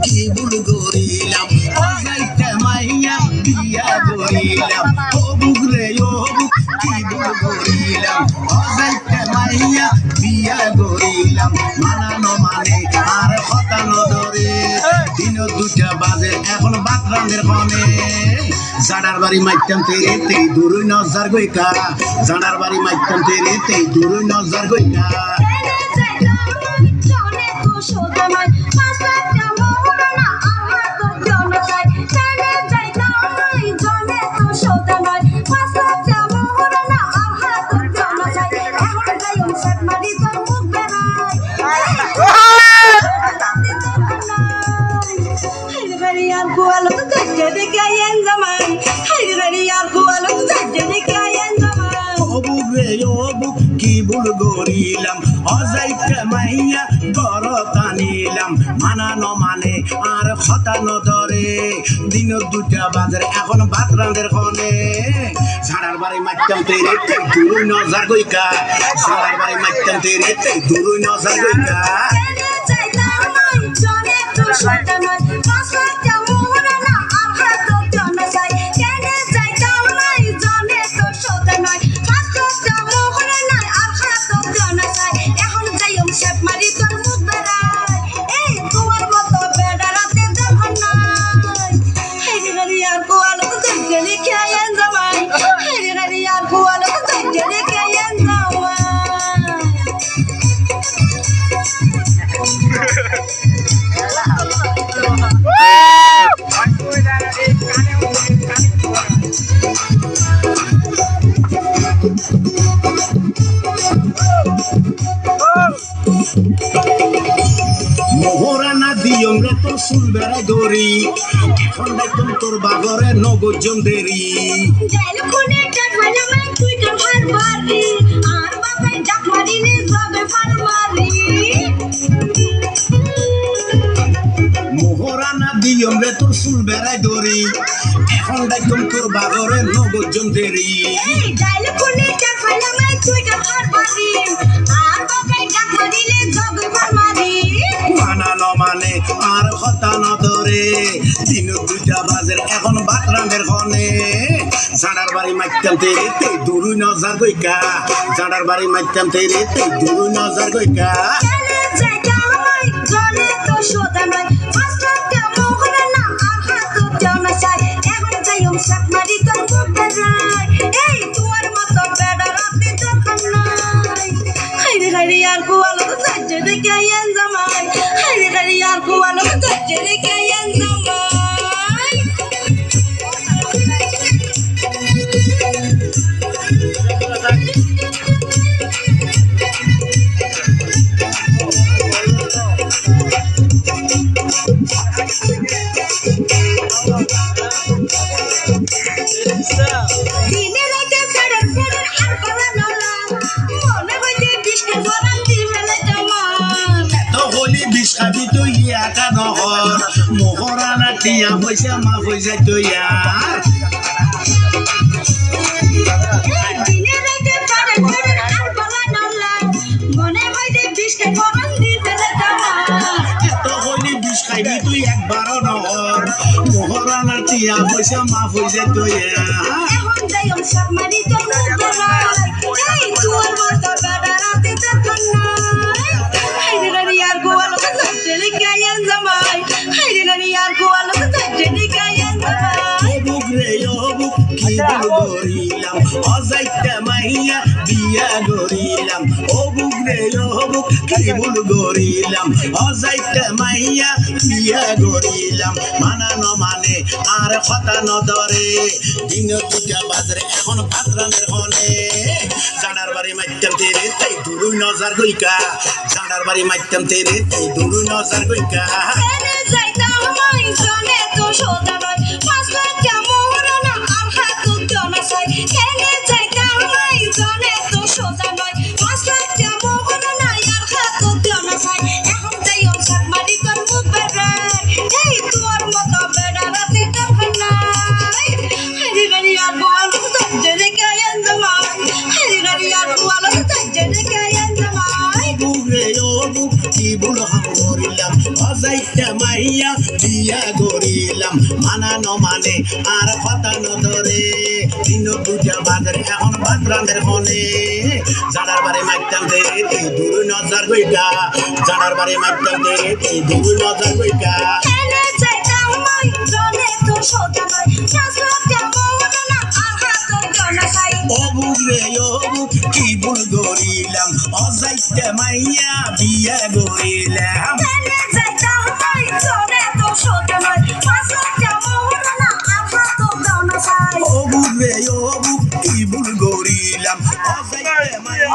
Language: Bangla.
কি ভুল করিলাম অজাইতে মাইয়া বিয়া করিলাম ও বুগরে ও বুক কি ভুল করিলাম অজাইতে মাইয়া বিয়া করিলাম মানানো মানে আর হতানো ধরে দিন দুটা বাজে এখন বাতরানের ফোনে জানার বাড়ি মাইতাম তেরে তেই দূরই নজর গইকা জানার বাড়ি মাইতাম তেরে তেই দূরই নজর গইকা কি ভুল করিলাম অজাইতে মাইয়া গরত আনিলাম মানানো মানে আর হতানো ধরে দিন দুটা বাজারে এখন বাতরানের ফোনে সাড়ার বাড়ি মারতাম তেরে তেই দূরই নজর গইকা সাড়ার বাড়ি মারতাম তেরে তেই দূরই নজর গইকা মোহরানা দিয়ম রে তোর চুল বেড়াই দড়ি এখন দেখুন তোর বাগরে নগজন দেরি মোহরানা দিয়ম রে তোর চুল বেড়াই দড়ি এখন দেখুন তোর বাগরে নগজন দেরি মানানো মানে আর হতানো ধরে দিন দুইটা বাজের এখন বাতরানের ফোনে জানার বাড়ি মারতাম তেরে তেই দূরই নজর গইকা জানার বাড়ি মারতাম তেরে তেই দূরই নজর গইকা খাবি তুই একা নহর মোহরানা টিয়া পয়সা মা পয়সা তুই আর এত হলি বিষ খাইবি তুই একবারও নহর মোহরানা টিয়া পয়সা মা পয়সা তুই অজাইতে মাইয়া বিয়া গরিলাম ও বুগরে ও বুক কি ভুল গরিলাম অজাইতে মাইয়া বিয়া গরিলাম মানানো মানে আর হতানো ধরে দিন দুটা বাজরে এখন বাতরানের ফোনে জানার বাড়ি মারতাম তেরে তাই দূরই নজর গইকা জানার বাড়ি মারতাম তেরে তাই দূরই নজর গইকা বুক কি ভুল করিলাম অজাইতে মাইয়া বিয়া গরিলাম মানা ন মানে আর কথা ন ধরে দিন দুটা বাজারে এখন বাদরামের হনে জানার বারে মাইতাম দে এই দূর নজর গইকা জানার বারে মাইতাম দে এই দূর নজর গইকা এনে যাইতাম মই জনে তো সোজা নয় শাসতে মন না আহা তো গনা খাই ও বুক রে ও বুক কি ভুল গরিলাম অজাইতে মাইয়া বিয়া গরিলাম এনে যাইতাম মই জনে তো সোজা নয় শাসতে মন না আহা তো গনা খাই ও বুক রে ও বুক কি ভুল গরিলাম অজাইতে মাইয়া